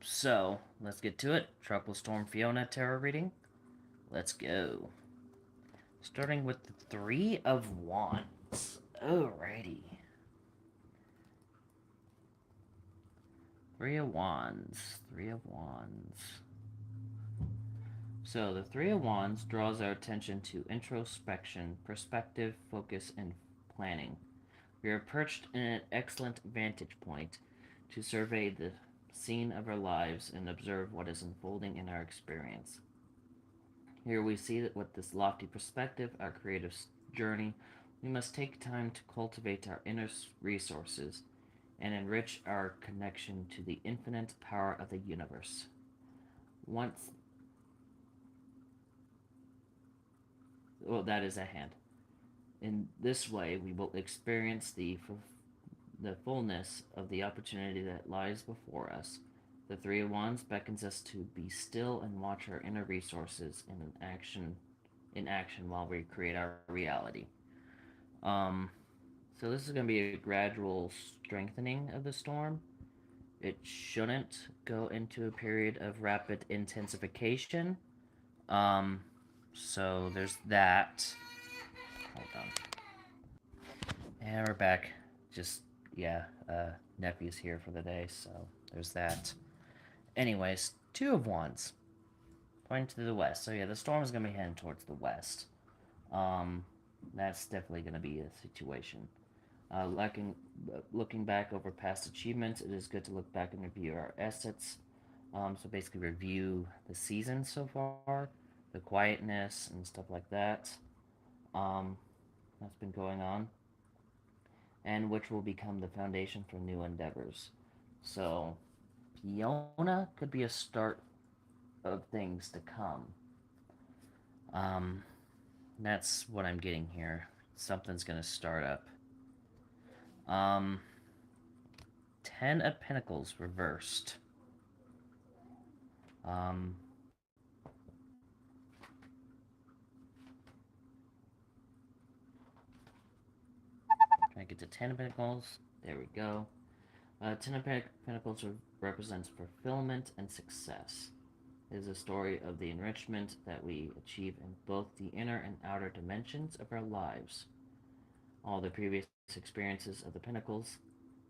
So let's get to it. Tropical Storm Fiona tarot reading. Let's go. Starting with the Three of Wands. Alrighty. Three of Wands. Three of Wands. So the Three of Wands draws our attention to introspection, perspective, focus, and planning. We are perched in an excellent vantage point to survey the scene of our lives and observe what is unfolding in our experience. Here we see that with this lofty perspective, our creative journey, we must take time to cultivate our inner resources and enrich our connection to the infinite power of the universe. Once, well, that is at hand. In this way, we will experience the fullness of the opportunity that lies before us. The Three of Wands beckons us to be still and watch our inner resources in action while we create our reality. Um, so this is going to be a gradual strengthening of the storm. It shouldn't go into a period of rapid intensification. Um, so there's that. Hold on. And we're back. Just, yeah, nephew's here for the day, so there's that. Anyways, Two of Wands, pointing to the west. So yeah, the storm is going to be heading towards the west. Um, that's definitely going to be a situation. Looking back over past achievements, it is good to look back and review our assets. So basically, review the season so far, the quietness and stuff like that. Um, that's been going on, and which will become the foundation for new endeavors. So, Fiona could be a start of things to come. Um, that's what I'm getting here. Something's gonna start up. Um, Ten of Pentacles reversed. Um, Trying to get to Ten of Pentacles. There we go. Ten of Pentacles represents fulfillment and success. It is a story of the enrichment that we achieve in both the inner and outer dimensions of our lives. All the previous experiences of the Pentacles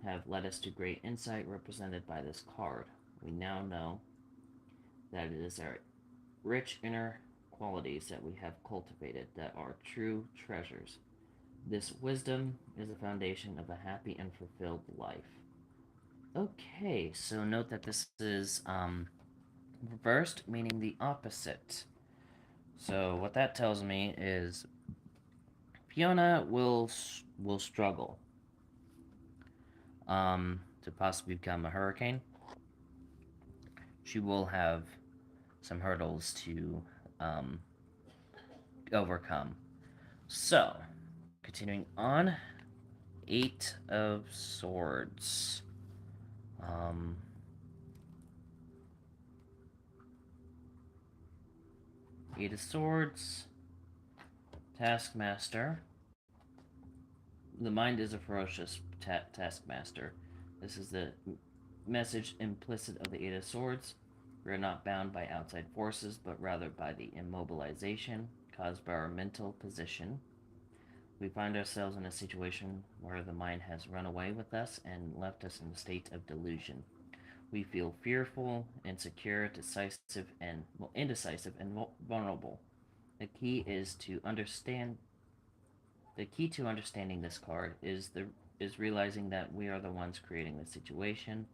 have led us to great insight represented by this card. We now know that it is our rich inner qualities that we have cultivated that are true treasures. This wisdom is the foundation of a happy and fulfilled life. Okay, so note that this is reversed, meaning the opposite. So what that tells me is Fiona will struggle to possibly become a hurricane. She will have some hurdles to um, overcome. So, continuing on, Eight of Swords. Um, Eight of Swords, Taskmaster. The mind is a ferocious taskmaster. This is the message implicit of the Eight of Swords. We are not bound by outside forces, but rather by the immobilization caused by our mental position. We find ourselves in a situation where the mind has run away with us and left us in a state of delusion. We feel fearful, insecure, indecisive, and vulnerable. The key is to understand. The key to understanding this card is realizing that we are the ones creating the situation,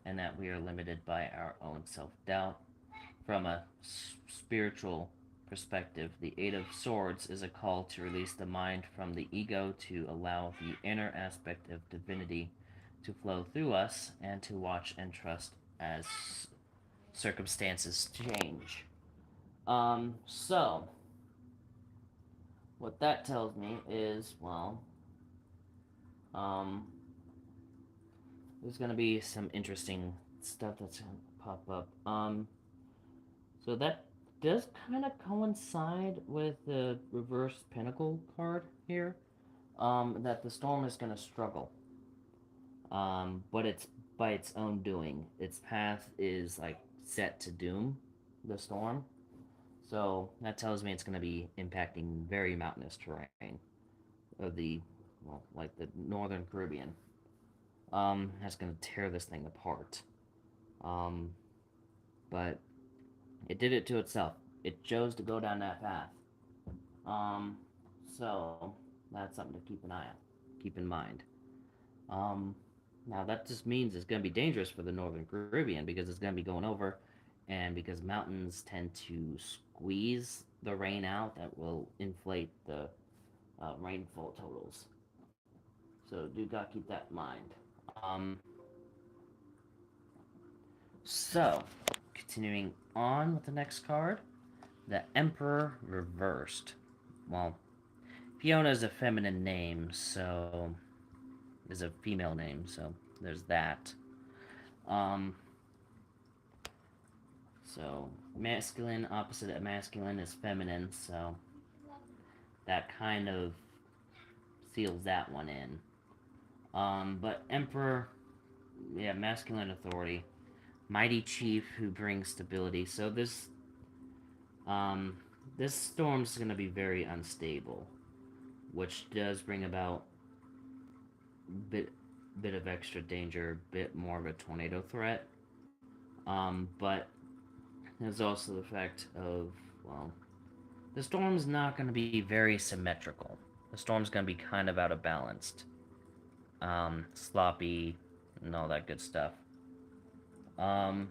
and that we are limited by our own self doubt. From a spiritual perspective, the Eight of Swords is a call to release the mind from the ego to allow the inner aspect of divinity to flow through us and to watch and trust as circumstances change. So, what that tells me is, well, um, there's gonna be some interesting stuff that's gonna pop up. So that does kind of coincide with the reverse Pentacle card here. That the storm is gonna struggle. But it's by its own doing. Its path is like set to doom the storm. So that tells me it's going to be impacting very mountainous terrain of the, well, like the northern Caribbean. That's going to tear this thing apart. Um, but it did it to itself. It chose to go down that path. Um, so that's something to keep an eye on, keep in mind. Um, Now that just means it's going to be dangerous for the northern Caribbean because it's going to be going over, and because mountains tend to squeeze the rain out, that will inflate the rainfall totals. So do got to keep that in mind. So continuing on with the next card, the Emperor Reversed. Well, Fiona is a feminine name, so is a female name, so there's that. Um, so masculine opposite of masculine is feminine, so that kind of seals that one in. But Emperor, yeah, masculine authority, mighty chief who brings stability. So um, this storm's gonna be very unstable, which does bring about bit bit of extra danger, bit more of a tornado threat. But there's also the fact of, well, the storm's not going to be very symmetrical. The storm's going to be kind of out of balanced, sloppy, and all that good stuff. Um,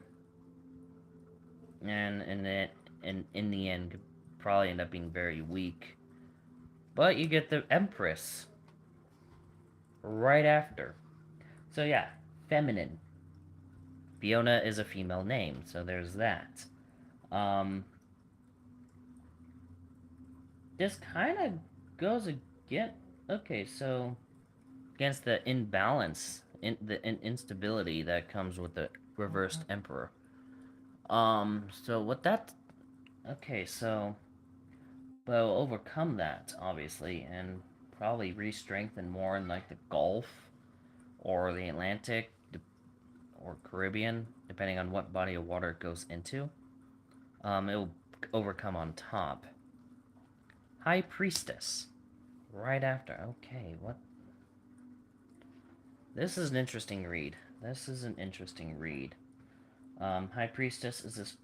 and in the end, could probably end up being very weak. But you get the Empress right after. So yeah, feminine. Fiona is a female name, so there's that. Um, this kind of goes again. Okay, so against the imbalance, the instability that comes with the reversed emperor. So what that? Okay, so but we'll overcome that obviously, and probably re-strengthen more in like the Gulf or the Atlantic or Caribbean, depending on what body of water it goes into. It will overcome on top. High Priestess, right after. Okay, what? This is an interesting read. This is an interesting read. High Priestess is this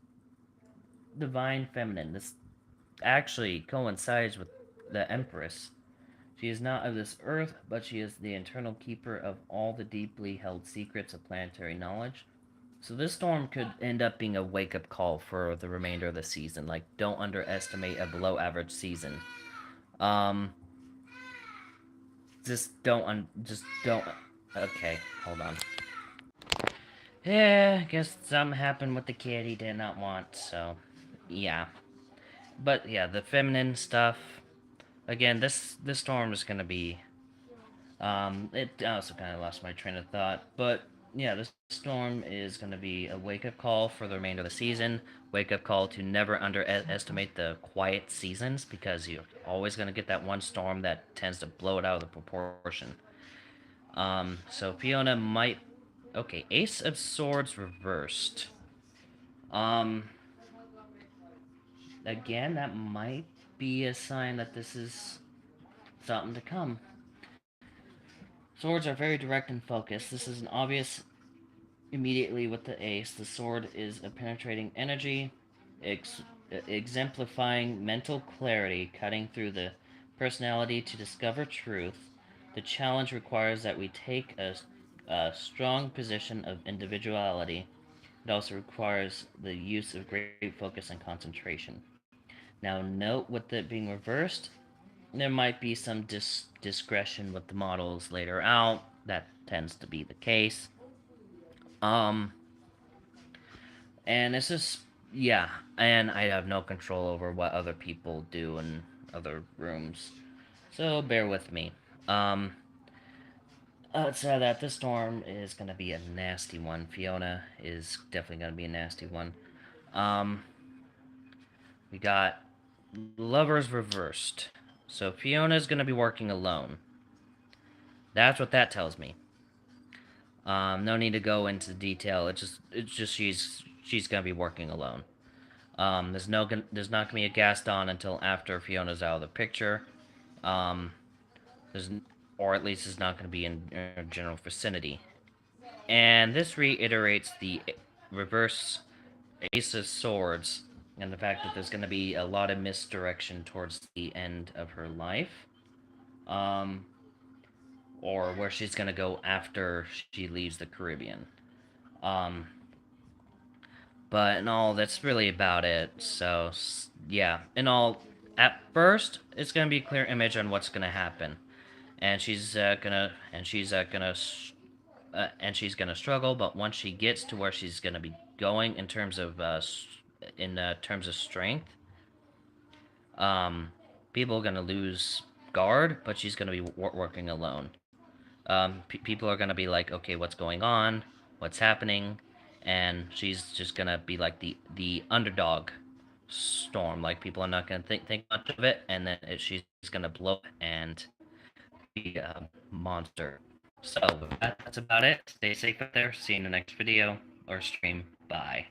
divine feminine. This actually coincides with the Empress. She is not of this earth, but she is the eternal keeper of all the deeply held secrets of planetary knowledge. So this storm could end up being a wake-up call for the remainder of the season. Like, don't underestimate a below-average season. Um, just don't. Okay, hold on. Yeah, I guess something happened with the kid he did not want. So, yeah. But yeah, the feminine stuff. Again, this storm is gonna be. It also kind of lost my train of thought, but yeah, this storm is gonna be a wake up call for the remainder of the season. Wake up call to never underestimate the quiet seasons because you're always gonna get that one storm that tends to blow it out of the proportion. So Fiona might. Okay, Ace of Swords reversed. Um, Again, that might be a sign that this is something to come. Swords are very direct and focused. This is an obvious immediately with the ace. The sword is a penetrating energy, exemplifying mental clarity, cutting through the personality to discover truth. The challenge requires that we take a strong position of individuality. It also requires the use of great focus and concentration. Now, note with it being reversed, there might be some discretion with the models later out. That tends to be the case. Um, and it's just, yeah, and I have no control over what other people do in other rooms. So bear with me. Um, Outside of that, this storm is going to be a nasty one. Fiona is definitely going to be a nasty one. Um, we got Lovers Reversed. So Fiona's going to be working alone. That's what that tells me. No need to go into detail. It's just she's gonna be working alone. There's not gonna be a Gaston until after Fiona's out of the picture. Um, there's or at least it's not gonna be in general vicinity. And this reiterates the reverse Ace of Swords and the fact that there's gonna be a lot of misdirection towards the end of her life. Um, or where she's gonna go after she leaves the Caribbean. Um, but in all, that's really about it. So yeah, in all, at first it's gonna be a clear image on what's gonna happen, and she's gonna struggle. But once she gets to where she's gonna be going in terms of terms of strength, um, people are gonna lose guard, but she's gonna be working alone. People are gonna be like, okay, what's going on? What's happening? And she's just gonna be like the underdog storm. Like people are not gonna think much of it, and then she's gonna blow up and be a monster. So that's about it. Stay safe out there. See you in the next video or stream. Bye.